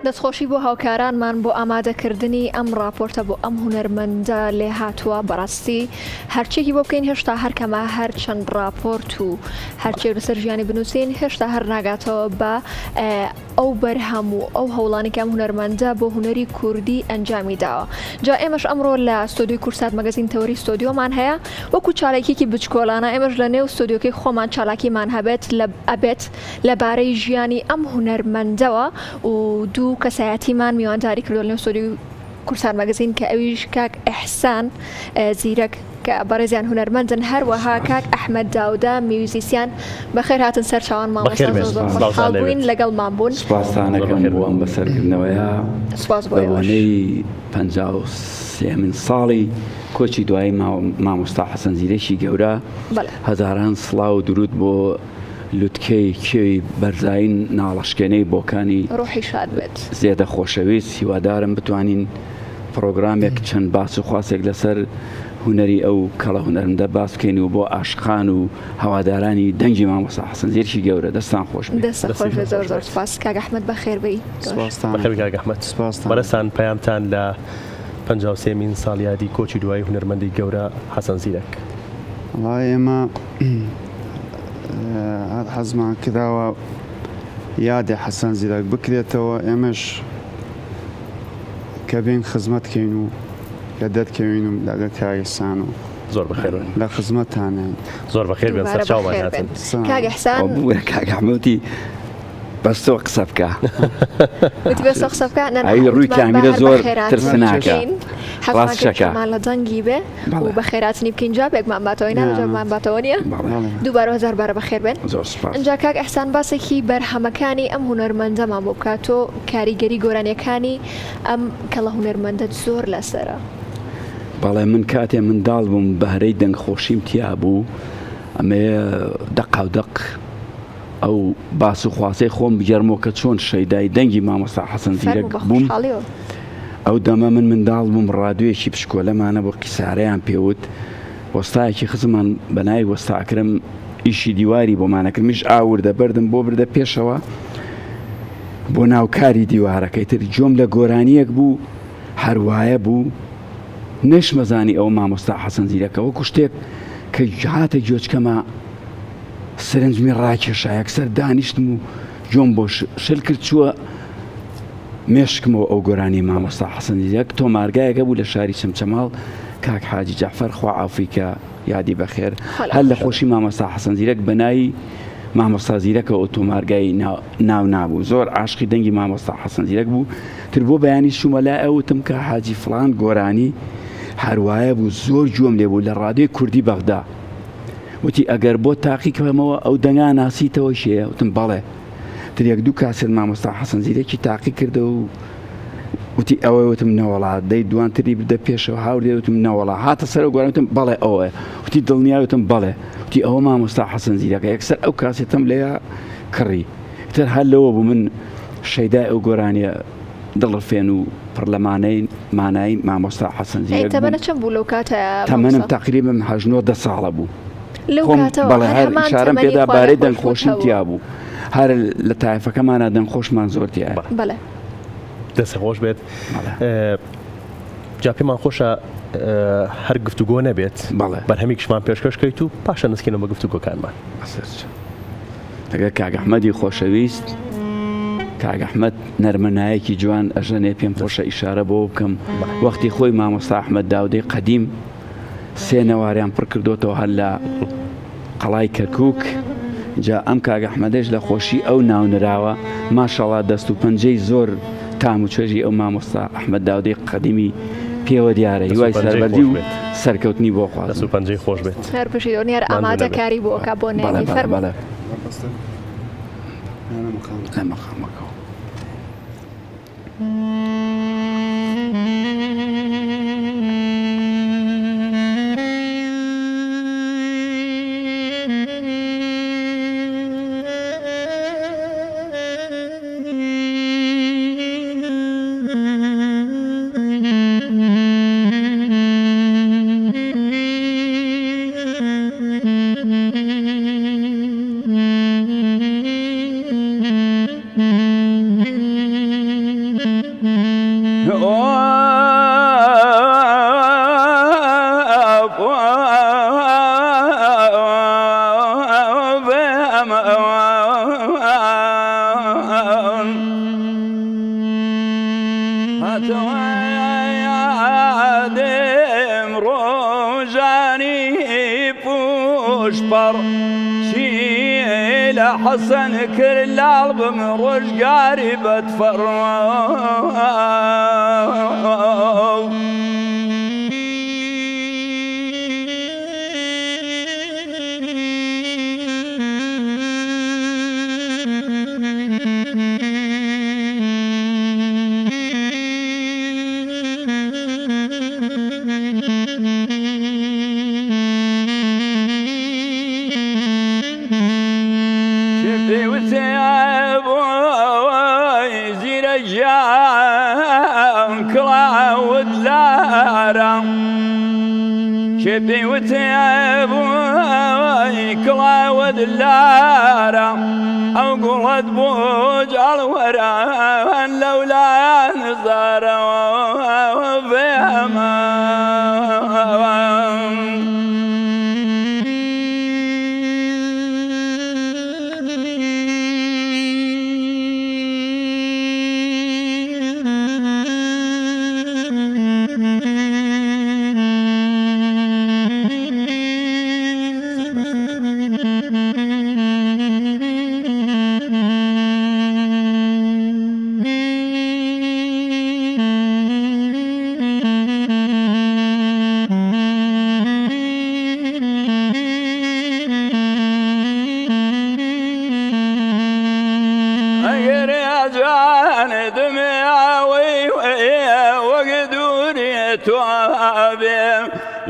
دەستخۆشی بۆ هاوکارانمان بۆ ئامادەکردنی ئەم راپۆرتە بۆ ئەم هونەرمەندە لێ هاتووە بەڕاستی هەرچێکی بۆ بکەین هێشتا هەرکەمە هەر چەند راپۆرت و هەرچێک لەسەر ژیانی بنووسین هێشتا هەر ناگاتەوە بە ئەو بەرهەم و ئەو هەوڵانی کە ئەم هونەرمەندە بۆ هونەری کوردی ئەنجامی داوە. جا ئێمەش ئەمڕۆ لە ستۆدیۆی کورسات مەگەزین تەوری ستۆدیۆمان هەیە وەکو چالاکیێکی بچکۆڵانە ئێمەش لە نێو ستۆدیۆکەی خۆمان چالاکیمان ئەبێت لەبارەی ژیانی ئەم هونەرمەندەوە و دوو کەسایەتیمان میوانداری کردو لەنێو ستۆدیۆی کورسات مەگەزین کە ئەویش کاک ئەحسان زیرەک کە بەڕێزیان هونەرمەندن هەروەها کاک ئەحمەد داوودە میوزیسیان بەخێر هاتن سەر چاوان مامۆستا زۆر خۆشحاڵ بووین لەگەڵمان بوون. سوپاسانەکەم بۆ ئەم بەسەرکردنەوەیە بەوانەی 53 ساڵی کۆچی دوایی مامۆستا حەسەن زیرەکی گەورە هەزاران سڵاو و درود بۆ لوتکەی کێوی بەرزین ناڵەشکێنەی بۆکانی ڕۆحی شاد بێت زێدە خۆشەویست هیوادارم بتوانین پرۆگرامێک چەند باس و خواسێک لەسەر هونەری ئەو کەڵە هونەرمەندە باس بکەین و بۆ عاشقان و هەوادارانی دەنگی مامۆستا حەسەن زیرەکی گەورە دەستان خۆش بێت. دەستە خۆش بێت. زۆر سوپاس کاک ئەحمەد بەخێر بێی. کاک ئەحمەد بەرەسان پەیامتان لە 53مین ساڵ یادی کۆچی دوای هونەرمەندی گەورە حەسەن زیرەک. وڵای ئێمە حەزمان کراوە یادی حەسەن زیرەک بکرێتەوە ئێمەش کە بین خزمەتکەین و لە دەرکەوین و لەگەڵ کاگستان و زۆر بەخێر لە خزمەتانە زۆر بەخێر بێن سەر چاومان هاتن. کاک ئەحسان کاک ئەحمەدی بەستەوە قسە بکە وتی بەستەوە قسە بکە ئەی ڕووی کامیرە زۆر ترسناکە حەزمان لە جەنگی بێ و بە خێراتنی بکەین جا پێکمان باتەوەی ناجامان باتەوە نییە دووبارە هەزار بارە بەخێر بێن. ئەنجا کاک ئەحسان باسێکی بەرهەمەکانی ئەم هونەرمەندەمان بۆ بکاتۆ کاریگەری گۆرانیەکانی ئەم کەڵە هونەرمەندەت زۆر لەسەرە. بەڵێ من کاتێ منداڵ بووم بەهرەی دەنگخۆشیم تیا بوو ئەمێ دەق ئەو باس و خواسەی خۆم بگەرمەوە کە چۆن شەیدای دەنگی مامۆستا حەسەن زیرەک بووم. ئەو دەمە من منداڵ بووم ڕادیۆیەکی پشکۆلەمانە بۆ قیسارەیان پێوت وەستایەکی خزمان بەناوی وەستاکرم ئیشی دیواری بۆمانەکرد میش ئاوردە بەردم بۆ بردە پێشەوە بۆ ناوکاری دیوارەکەی تر جۆم لە گۆرانیەک بوو هەروایە بوو نەشمەزانی ئەو مامۆستا حەسەن زیرەکە وەکو شتێک کە هاتە گوێچکەمە سەرنجمی ڕاکێشا یەکسەر دانیشتم و جۆم بۆ شل کرد چووە مێشکمەوە ئەو گۆرانی مامۆستا حەسەن زیرەک تۆمارگایەکە بوو لە شاری چەمچەماڵ کاک حاجی جەعفەر خوا عەفویکە یادی بەخێر هەر لە خۆشی مامۆستا حەسەن زیرەک بەناوی مامۆستا زیرەکە ئەو تۆمارگای ناو نابوو زۆر عاشقی دەنگی مامۆستا حەسەن زیرەک بوو تر بۆ بەیانی شومە لا ئەوتم کە حاجی فڵان گۆرانی هەروایە بوو زۆر جۆم لێ بوو لە ڕادیۆی کوردی بەغدا وتی ئەگەر بۆ تاقیکەمەوە ئەو دەنگا ناسیتەوە شێ وتم بەڵێ تر یەک دوو کاسێت مامۆستا حەسەن زیرەکی تاقی کردە و وتی ئەوەی وتم نەوەڵا دەی دوانتری بدە پێشەوە هاوردێ وتم نەوەڵا هاتە سەر گۆران وتم بەڵێ ئەوە وتی دڵنیای وتم بەڵێ وتی ئەوە مامۆستا حەسەن زیرەکە یەکسەر ئەو کاسێتم لێە کڕی تر هەر لەوە بوو من شەیدای ئەو گۆرانیە دڵڕفێن و پڕلەمانەی مانایی مامۆستا حەسەن زیرەک بووم. تەمەنە چەند بوو لەو کاتە؟ تەمەنم تەقریبا 89 ساڵە بوو. لەو کاتەوە بەڵێ هەر ئیشارەم پێدا بارەی دەنگخۆشیم تیا بوو هەر لە تایفەکەمانە دەنگخۆشمان زۆر تایە. بەڵێ دەستە خۆش بێت. جا پێمان خۆشە هەر گفتوگۆ نەبێت بەرهەمێکیشمان پێشکەشکەیت و پاشە نسکێنەوە بە گفتوگۆکانمان. دەگە کاک ئەحمەدی خۆشەویست کاک ئەحمەد نەرمەنایەکی جوان ئەژەنێ پێم خۆشە ئیشارە بۆ بکەم وەختی خۆی مامۆستا ئەحمەد داودەی قەدیم سێ نەواریان پڕ کردوتەوە هەر لە قەڵای کەرکووک جا ئەم کاک ئەحمەدەش لە خۆشی ئەو ناونراوە ماشەڵڵا دەست و پەنجەی زۆر تام و چێژی ئەو مامۆستا ئەحمەد داودەی قەدیمی پێوە دیارە هیوای سەربەردی و سەرکەوتنی بۆ خواست دەست و پەنجەی خۆش بێت هەر پشتیوانیار ئامادەکاری بۆکە بۆ نێنی فەرموو لە مەخامەکەەوە هاتوادم روجاني بوشبر شيل حسن كل البم رجاري بتفر شفي وثياب ويزير الجام كلا ودلارا شفي وثياب كلا ودلارا أو قلت بوج الورا لولا نزارا وفيهما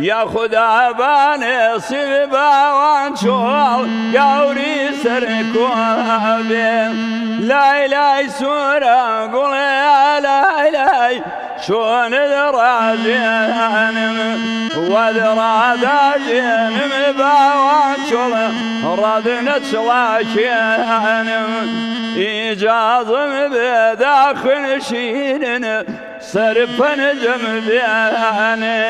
يا خدا باني صبا وانشول يا وريس ركوابي لا إله سورة قول يا لا إله شون دراجين ودراجين مباوانشول ردنا سلاشين إيجاز بداخل شيرين صرفا جنبياني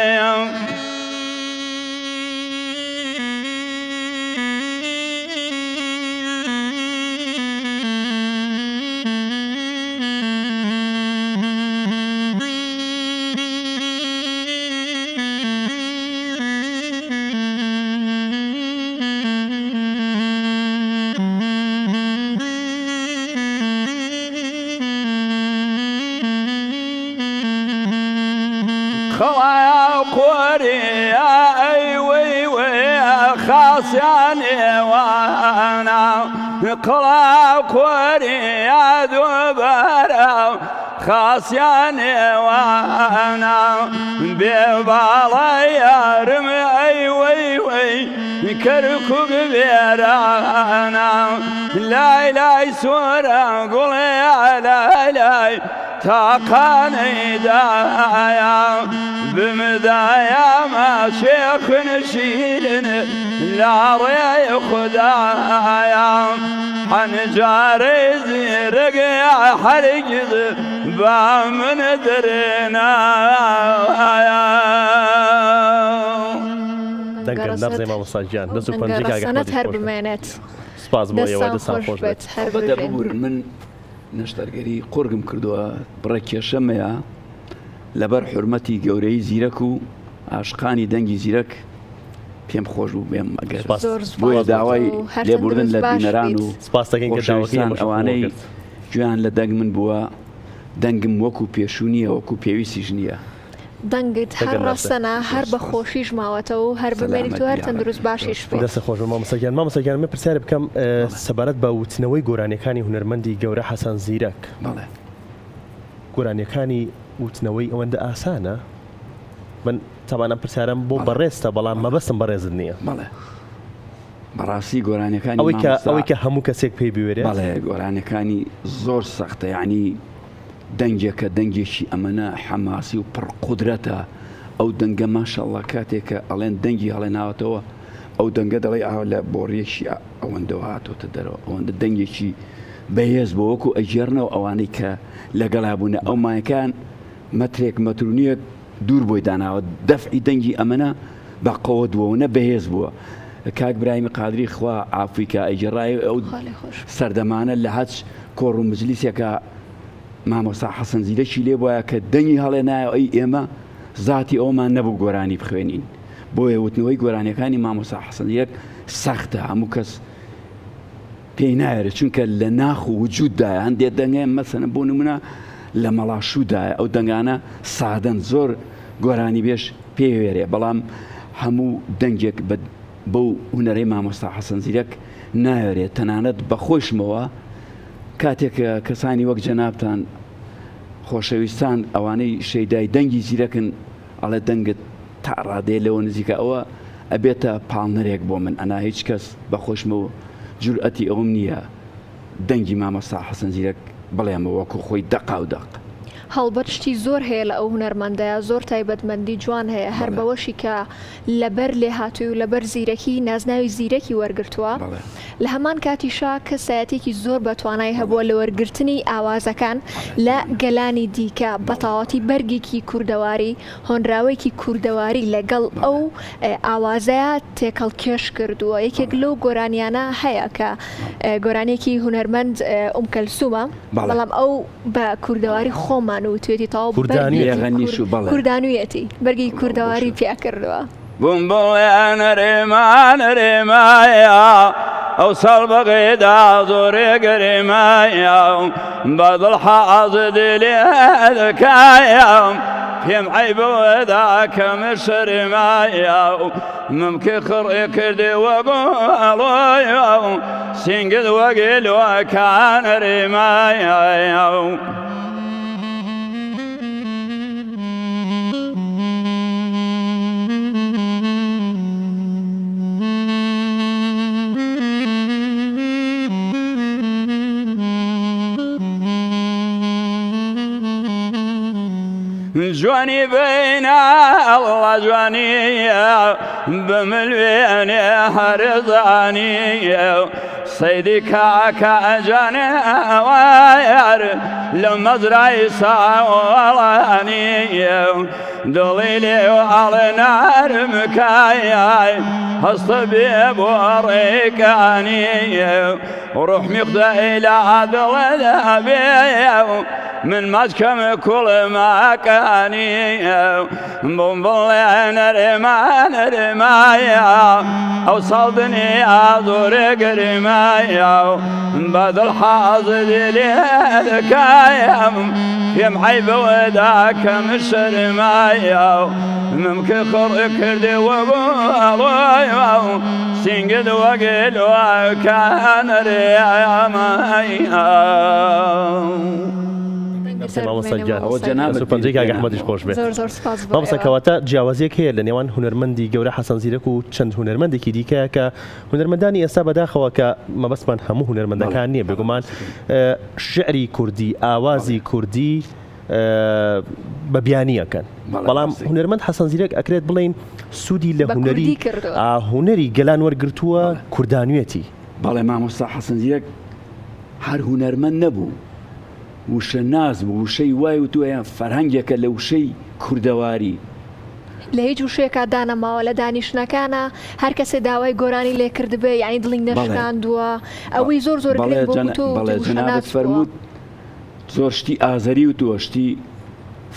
خوايا قوري اي وي وي خاصياني وانا قلا قوري يا دوبارا خاصياني وانا ببالي يا رمي اي وي وي كركب بيرانا لا اله سورة قول يا لا اله تاقاني دايا بمدايا ما شيخ نشيلن لا ري خدايا حنجاري زيرق يا حرقد بامن درنا دەنگەر نەڕزێ مامۆستاجیان دەست و پەنجەی سەنەت هەر بمێنێت سپاس بۆ ئێوە دەستان خۆش بێت بەدەبوورن من نەشتەرگەری قورگم کردووە بڕە کێشەمەیە لەبەر حورمەتی گەورەی زیرەک و عاشقانی دەنگی زیرەک پێم خۆش بوو بێم ئەگەر بۆیە داوای لێبوردن لە بینەران و خۆشەویستان ئەوانەی گویان لە دەنگ من بووە دەنگم وەکو پێشوو نییە وەکو پێویستیش نییە دەنگت هەر ڕاستەنە هەر بە خۆشیش ماوەتەوە و هەر بمێنیت و هەر تەندروست باشیش بێت. دەستە خۆش مامۆستاگیان مامۆستاگیان من پرسیار بکەم سەبارەت بە وتنەوەی گۆرانیەکانی هونەرمەندی گەورە حەسەن زیرەک گۆرانیەکانی وتنەوەی ئەوەندە ئاسانە من تاوانم پرسیارم بۆ بەڕێستە بەڵام مەبەستم بەڕێزت نییە بەڕاستی گۆرانیەکانی ئەوەی کە هەموو کەسێک پێی بوێرێ بەڵێ گۆرانیەکانی زۆر سەختە یعنی دەنگێکە دەنگێکی ئەمەنە حەماسی و پڕ قودرەتە ئەو دەنگە ماشەڵڵا کاتێکە ئەڵێن دەنگی هەڵێناوەتەوە ئەو دەنگە دەڵێ ئاو لە بۆڕیەکی ئەوەندەوە هاتۆتە دەرەوە ئەوەندە دەنگێکی بەهێز بۆ وەکو ئەجێرنەوە ئەوانەی کە لەگەڵا بوونە ئەو مایەکان مەترێک مەترونیەک دوور بۆی داناوە دەفعی دەنگی ئەمەە بە قەوە دووەونە بەهێز بووە کاک براهیمی قادری خوا ئافریکا ئەیجێڕای ئەو سەردەمانە لە هەچ کۆڕ و مجلیسێکە مامۆستا حەسەن زیرەکی لێ بووە کە دەنگی هەڵێنایە ئەی ئێمە زاتی ئەومان نەبوو گۆرانی بخوێنین بۆیە وتنەوەی گۆرانیەکانی مامۆستا حەسەن زیرەک سەختە هەموو کەس پێی نایێت چونکە لە ناخ و وجوددایە هەندێک دەنگێ مەسەنە بۆ نمونە لە مەڵاشوودایە ئەو دەنگانە سادەن زۆر گۆرانی بێش پێوێرێ بەڵام هەموو دەنگێک بەو هونەرەی مامۆستا حەسەن زیرەک نایێت تەنانەت بەخۆشمەوە کاتێک کەسانی وەک جەنابتان خۆشەویستان ئەوانەی شەیدای دەنگی زیرەکن ئەڵێ دەنگت تا ڕادێ لەوە نزیکە ئەوە ئەبێتە پاڵنەرێک بۆ من ئەنا هیچ کەس بەخۆشمەوە جورئەتی ئەوم نییە دەنگی مامۆستا حەسەن زیرەک بڵێمە وەکو خۆی دەقا و دەق هەڵبەت شتی زۆر هەیە لە ئەو هونەرمەندەیە زۆر تایبەتمەندی جوان هەیە هەر بەوەشی کە لەبەر لێ هاتووی و لەبەر زیرەکی نازناوی زیرەکی وەرگرتووە لە هەمان کاتیشا کەسایەتێکی زۆر بەتوانای هەبووە لە وەرگرتنی ئاوازەکان لە گەلانی دیکە بەتاواتی بەرگێکی کوردەواری هۆنراوەیەکی کوردەواری لەگەڵ ئەو ئاوازەیە تێکەڵکێش کردووە یەکێک لەو گۆرانیانە هەیە کە گۆرانێکی هونەرمەند کەلسومە بەڵام ئەو بە کوردەواری خۆمان و توێتی تاو کوردانویەتی بەرگی کوردەواری پیا کردووە بوم بڵێنەرێمانەرێمایە ئەو ساڵ بەغێدا زۆرێ گەرێمایە بەدڵ حەزت لێ دەکایە پێم عەیبەوەدا کەمە شەرێمایە ممکن خڕێ کردێ وەگۆڵۆیە سینگت وەگێلوەکانەرێمایە جوانی بینە ئەڵڵا جوانیە بملوێنێ هەرزانیە سەیدی کاکە ئەجانەوەیار لە مەزرای ساوەڵانیە دڵی لێو ئاڵێ نارمکایە هەستە بێ بۆ ڕێکانیە ڕوح میخدەی لە دڵەدا بێ من ماچکەمە کوڵماکانیە بۆم بڵێنەرێمانەرێمایە ئەو ساڵدنی ئازۆرێ گەرێمایە بەدڵ حەزت لێ دەکایە پێم عەیبەوەدا کەمە شەرمایە ممکن خڕێ کردێ وەگۆڵۆیە سینگت وەگێلوەکانەرێمایە مامۆستا جیاوازیەک هەیە لە نێوان هونەرمەندی گەورە حەسەن زیرەک و چەند هونەرمەندێکی دیکەیە کە هونەرمەندانی ئێستا بەداخەوە کە مەبەستمان هەموو هونەرمەندەکان نییە بێگومان شعری کوردی ئاوازی کوردی بە بیانیەکەن بەڵام هونەرمەند حەسەن زیرەک ئەکرێت بڵێن سوودی لە هونەری گەلان وەرگرتووە کوردانوێتی بەڵێ مامۆستا حەسەن زیرەک هەر هونەرمەند نەبوو وشە ناز بوو وشەی وای وتووە فەرهەنگێکە لە وشەی کوردەواری لە هیچ وشەیەکە دانەماوە لە دانیشتەکانە هەر کەسێ داوای گۆرانی لێ کردبێ یعنی دڵی نەشکاندووە ئەوەی زۆر زۆر بەڵێ جەنابەت فەرمووت زۆر شتی ئازەری وتووە شتی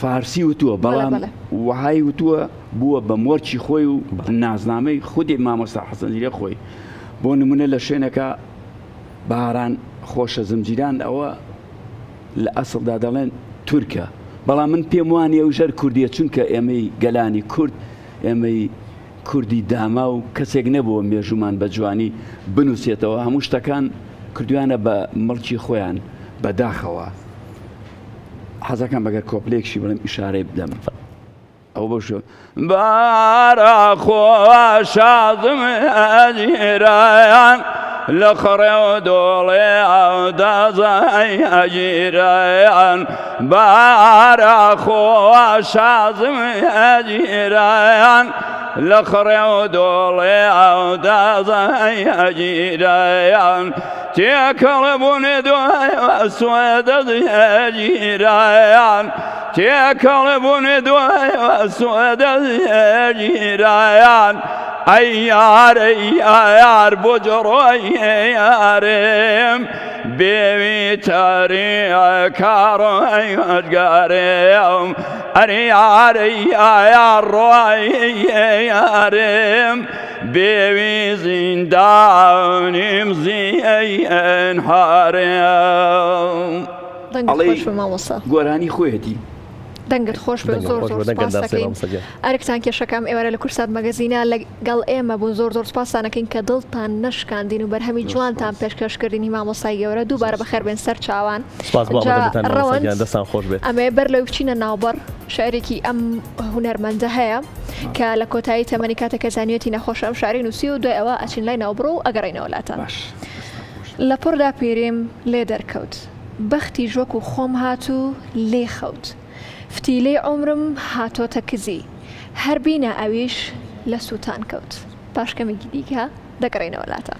فارسی وتووە بەڵام وهای وتووە بووە بە مۆرچی خۆی و نازنامەی خودی مامۆستا حەسەن زیرەک خۆی بۆ نمونە لە شوێنەکە باران خۆشە زمجیران ئەوە لە ئەسڵدا دەڵێن تورکە بەڵام من پێم وانە ئەو ژەر کوردیە چونکە ئێمەی گەلانی کورد ئێمەی کوردی داما و کەسێک نەبووە مێژومان بە جوانی بنووسێتەوە هەموو شتەکان کردویانە بە مڵکی خۆیان بەداخەوە حەزەکەم بەگەر کۆپلێکشی بڵێم ئیشارەی بدەم ئەو بەشە بارە خۆوە شازم ئەجیرایان لە خڕێ و دۆڵێ ئەو دەزای ئەجیرایان بارە خۆوە شازم ئەجیرایان لە خڕێ و دۆڵێ ئەو دەزای ئەجیرایان تێکەڵ بوونێ دوای سوێدە ئەجیرایان تێکەڵبوون دوای سوێدە ژیرایان ئەی یارە یار بۆ جڕۆی یارم بێوی تاری کاڕۆی هەژگارم ئەرێ یارە یار ڕۆی یارم بێوی زیندانیم زیەن هارم دەنگت خۆش بە مامۆستا گۆرانی خۆیەتی دەنگت خۆش بێ زۆر زۆر سپاس دەکەین ئەرکتان کێشەکەم ئێوەرە لە کورسات مەگەزینە لەگەڵ ئێمە بوون زۆر زۆر سپاس دەکەین کە دڵتان نەشکاندین و بەرهەمی جوانتان پێشکەشکردنی مامۆستای گەورە دووبارە بەخێربێن سەر چاوان دەستان خۆش بێت ئەمێ بەر لەو بچینە ناوبەر شعرێکی ئەم هونەرمەندە هەیە کە لە کۆتایی تەمەنی کاتێکە زانیوەتی نەخۆش ئەم شعری نووسی و دوای ئەوە ئەچین لای ناوبڕ و ئەگەڕێنەوە لاتان لە پڕدا پیرێم لێ دەرکەوت بەختی ژوەک و خۆم هات و لێ خەوت فتیلەی عمرم هاتۆتە کزی هەر بینە ئەویش لە سووتان کەوت پاشکەمێکی دیکە دەگەڕێنەوە لاتە